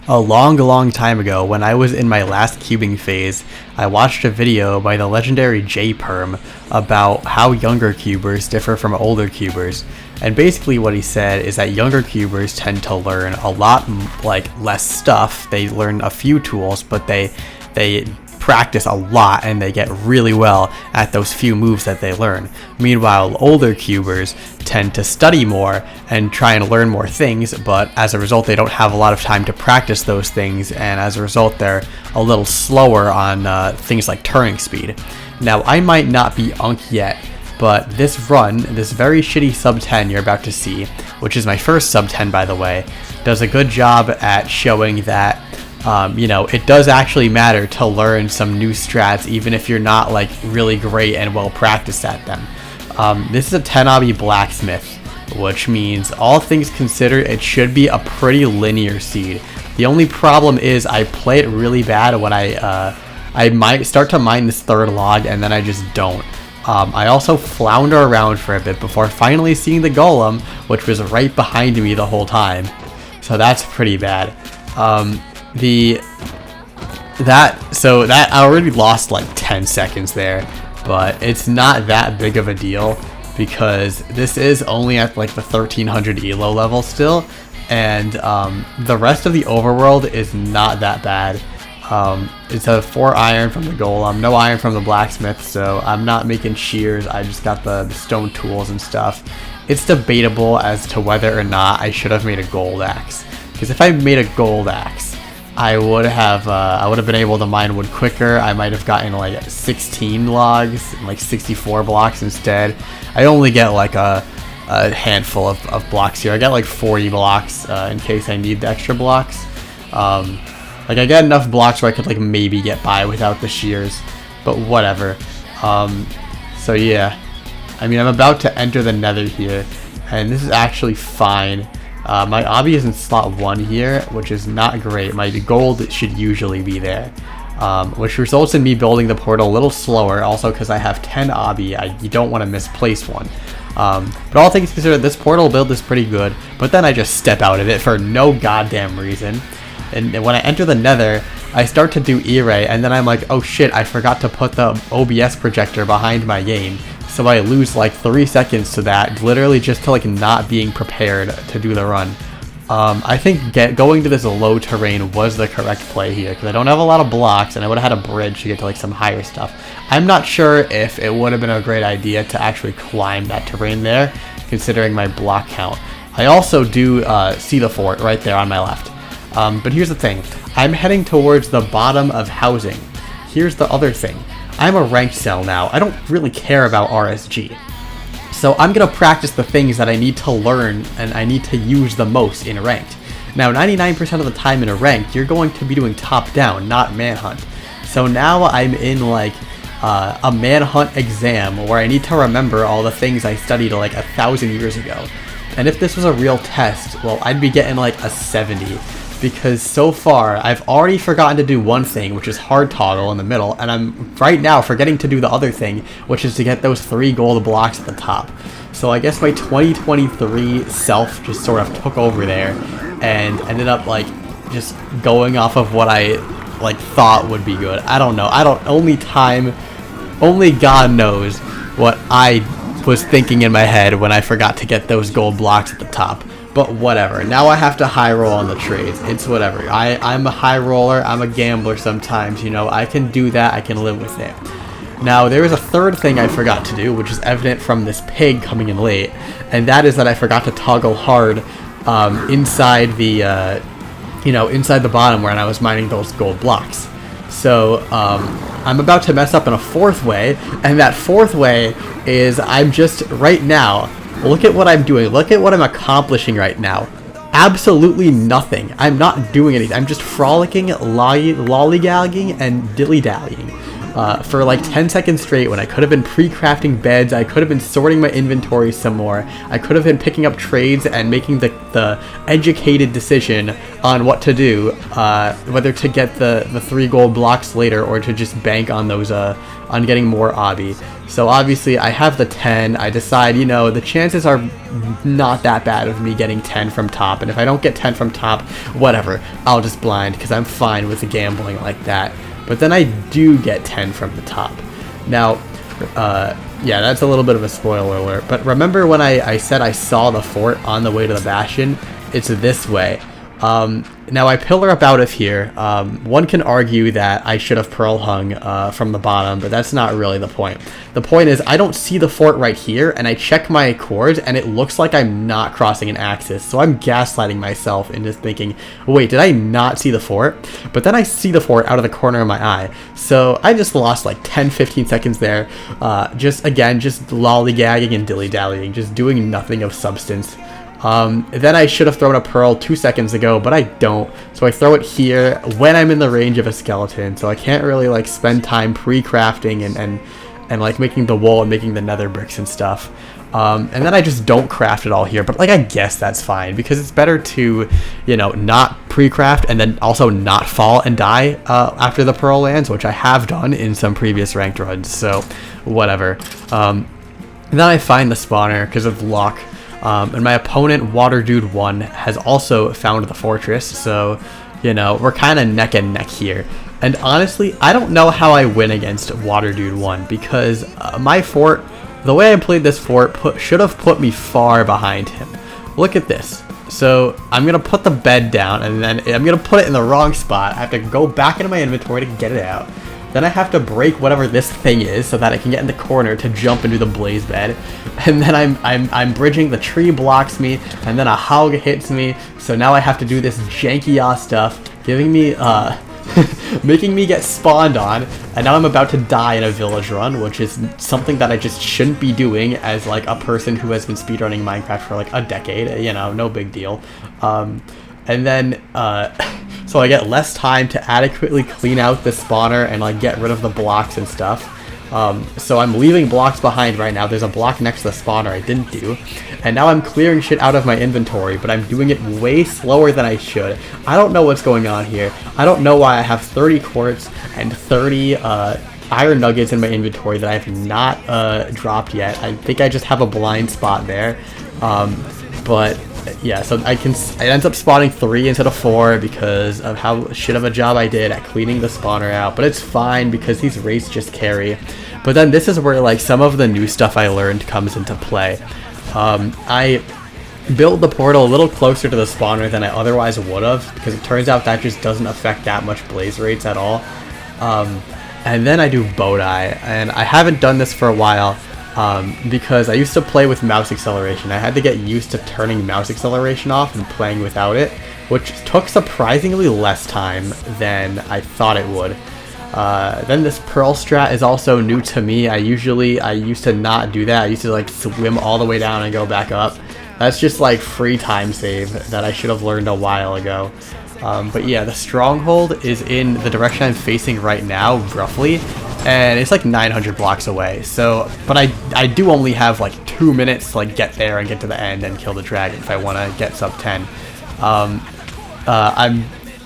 A long time ago, when I was in my last cubing phase, I watched a video by the legendary J-Perm about how younger cubers differ from older cubers. And basically what he said is that younger cubers tend to learn a lot less stuff. They learn a few tools, but they practice a lot and they get really well at those few moves that they learn. Meanwhile, older cubers tend to study more and try and learn more things, but as a result they don't have a lot of time to practice those things, and as a result they're a little slower on things like turning speed. Now, I might not be Unk yet, but this run, this very shitty sub 10 you're about to see, which is my first sub 10 by the way, does a good job at showing that it does actually matter to learn some new strats, even if you're not like really great and well practiced at them. This is a 10 obby blacksmith, which means all things considered it should be a pretty linear seed. The only problem is I play it really bad when I might start to mine this third log and then I just don't. I also flounder around for a bit before finally seeing the golem, which was right behind me the whole time. So that's pretty bad. That I already lost like 10 seconds there, but it's not that big of a deal because this is only at like the 1300 elo level still, and the rest of the overworld is not that bad. It's a 4 iron from the golem, no iron from the blacksmith, so I'm not making shears. I just got the stone tools and stuff. It's debatable as to whether or not I should have made a gold axe, because if I made a gold axe, I would have been able to mine wood quicker. I might have gotten like 16 logs and like 64 blocks instead. I only get like a handful of blocks here. I get like 40 blocks in case I need the extra blocks. Like I get enough blocks where I could like maybe get by without the shears, but whatever. So yeah, I mean, I'm about to enter the nether here, and this is actually fine. My obby is in slot 1 here, which is not great. My gold should usually be there, which results in me building the portal a little slower, also because I have 10 obby. You don't want to misplace one. But all things considered, this portal build is pretty good, but then I just step out of it for no goddamn reason. And when I enter the nether, I start to do E-ray, and then I'm like, oh shit, I forgot to put the OBS projector behind my game. So I lose like 3 seconds to that, literally just to like not being prepared to do the run. I think going to this low terrain was the correct play here, because I don't have a lot of blocks, and I would have had a bridge to get to like some higher stuff. I'm not sure if it would have been a great idea to actually climb that terrain there, considering my block count. I also do see the fort right there on my left. But here's the thing, I'm heading towards the bottom of housing. Here's the other thing. I'm a ranked cell now. I don't really care about RSG. So I'm going to practice the things that I need to learn and I need to use the most in ranked. Now 99% of the time in a ranked, you're going to be doing top down, not manhunt. So now I'm in like a manhunt exam where I need to remember all the things I studied like 1,000 years ago. And if this was a real test, well, I'd be getting like a 70. Because so far, I've already forgotten to do one thing, which is hard toggle in the middle, and I'm right now forgetting to do the other thing, which is to get those 3 gold blocks at the top. So I guess my 2023 self just sort of took over there, and ended up like just going off of what I like thought would be good. I don't know. Only God knows what I was thinking in my head when I forgot to get those gold blocks at the top. But whatever, now I have to high roll on the trades. It's whatever. I'm a high roller, I'm a gambler sometimes, I can do that, I can live with it. Now, there is a third thing I forgot to do, which is evident from this pig coming in late, and that is that I forgot to toggle hard inside the, inside the bottom where I was mining those gold blocks. So, I'm about to mess up in a 4th way, and that 4th way is I'm just, right now, look at what I'm doing. Look at what I'm accomplishing right now. Absolutely nothing. I'm not doing anything. I'm just frolicking, lollygagging, and dilly-dallying. for like 10 seconds straight when I could have been pre-crafting beds, I could have been sorting my inventory some more, I could have been picking up trades and making the educated decision on what to do, whether to get the 3 gold blocks later or to just bank on those on getting more obby. So obviously I have the 10. I decide, you know, the chances are not that bad of me getting 10 from top, and if I don't get 10 from top, whatever, I'll just blind because I'm fine with the gambling like that. But then I do get 10 from the top. Now, yeah, that's a little bit of a spoiler alert, but remember when I said I saw the fort on the way to the bastion? It's this way. Now I pillar up out of here. One can argue that I should have pearl hung from the bottom, but that's not really the point. The point is I don't see the fort right here, and I check my chords and it looks like I'm not crossing an axis, so I'm gaslighting myself into thinking, wait, did I not see the fort? But then I see the fort out of the corner of my eye, so I just lost like 10-15 seconds there, just lollygagging and dilly-dallying, just doing nothing of substance. Then I should have thrown a pearl 2 seconds ago, but I don't, so I throw it here when I'm in the range of a skeleton, so I can't really like spend time pre-crafting and like making the wool and making the nether bricks and stuff. And then I just don't craft it all here, but like I guess that's fine because it's better to, you know, not pre-craft and then also not fall and die after the pearl lands, which I have done in some previous ranked runs, so whatever. And then I find the spawner because of luck. And my opponent, Water Dude 1, has also found the fortress, so, you know, we're kind of neck and neck here. And honestly, I don't know how I win against Water Dude 1, because my fort, the way I played this fort, should have put me far behind him. Look at this. So I'm going to put the bed down, and then I'm going to put it in the wrong spot. I have to go back into my inventory to get it out. Then I have to break whatever this thing is so that I can get in the corner to jump into the blaze bed. And then I'm bridging, the tree blocks me, and then a hog hits me. So now I have to do this janky-ass stuff, giving me, making me get spawned on. And now I'm about to die in a village run, which is something that I just shouldn't be doing as like a person who has been speedrunning Minecraft for like a decade. You know, no big deal. And then, so I get less time to adequately clean out the spawner and like get rid of the blocks and stuff. So I'm leaving blocks behind right now. There's a block next to the spawner I didn't do. And now I'm clearing shit out of my inventory, but I'm doing it way slower than I should. I don't know what's going on here. I don't know why I have 30 quartz and 30 iron nuggets in my inventory that I have not dropped yet. I think I just have a blind spot there. But yeah, so it ends up spawning 3 instead of 4 because of how shit of a job I did at cleaning the spawner out, but it's fine because these raids just carry. But then this is where like some of the new stuff I learned comes into play. I built the portal a little closer to the spawner than I otherwise would have because it turns out that just doesn't affect that much blaze rates at all. And then I do Bowtie, and I haven't done this for a while. Because I used to play with mouse acceleration. I had to get used to turning mouse acceleration off and playing without it, which took surprisingly less time than I thought it would. Then this pearl strat is also new to me. I used to not do that. I used to like swim all the way down and go back up. That's just like free time save that I should have learned a while ago. But yeah, the stronghold is in the direction I'm facing right now, roughly, and it's like 900 blocks away. So, but I do only have like 2 minutes to like get there and get to the end and kill the dragon if I want to get sub 10.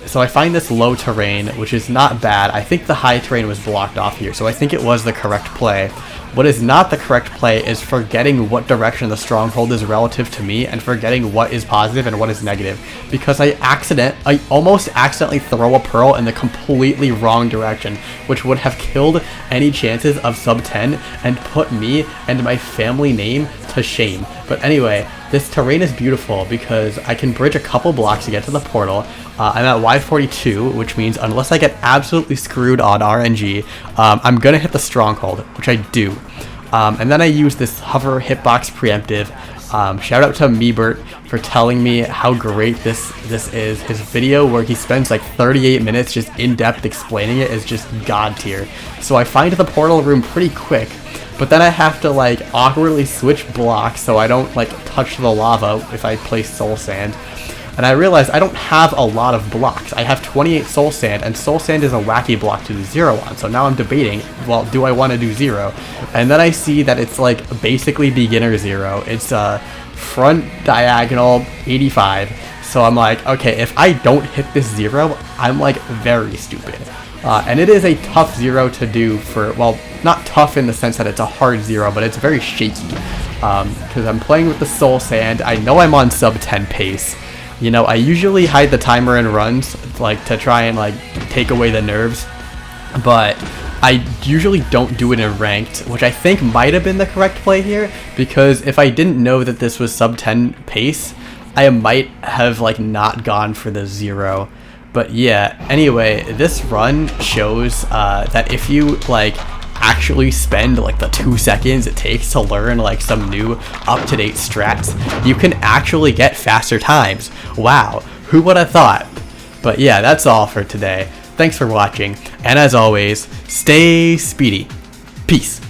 So I find this low terrain, which is not bad. I think the high terrain was blocked off here, so I think it was the correct play. What is not the correct play is forgetting what direction the stronghold is relative to me and forgetting what is positive and what is negative. Because I almost accidentally throw a pearl in the completely wrong direction, which would have killed any chances of sub 10 and put me and my family name to shame. But anyway, this terrain is beautiful because I can bridge a couple blocks to get to the portal. I'm at Y42, which means unless I get absolutely screwed on RNG, I'm going to hit the stronghold, which I do. And then I use this hover hitbox preemptive. Shout out to Meebert for telling me how great this is. His video where he spends like 38 minutes just in-depth explaining it is just god tier. So I find the portal room pretty quick, but then I have to like awkwardly switch blocks so I don't like touch the lava if I place soul sand. and I realized I don't have a lot of blocks. I have 28 soul sand, and soul sand is a wacky block to do 0 on. So now I'm debating, well, do I want to do 0? And then I see that it's like basically beginner 0. It's front diagonal 85. So I'm like, okay, if I don't hit this 0, I'm like very stupid. And it is a tough 0 to do for, well, not tough in the sense that it's a hard 0, but it's very shaky. Because I'm playing with the soul sand. I know I'm on sub 10 pace. You know, I usually hide the timer in runs, like to try and like take away the nerves. But I usually don't do it in ranked, which I think might have been the correct play here, because if I didn't know that this was sub 10 pace, I might have like not gone for the 0. But yeah, anyway, this run shows that if you like actually spend like the 2 seconds it takes to learn like some new up-to-date strats, you can actually get faster times. Wow, who would have thought? But yeah, that's all for today. Thanks for watching, and as always, stay speedy. Peace.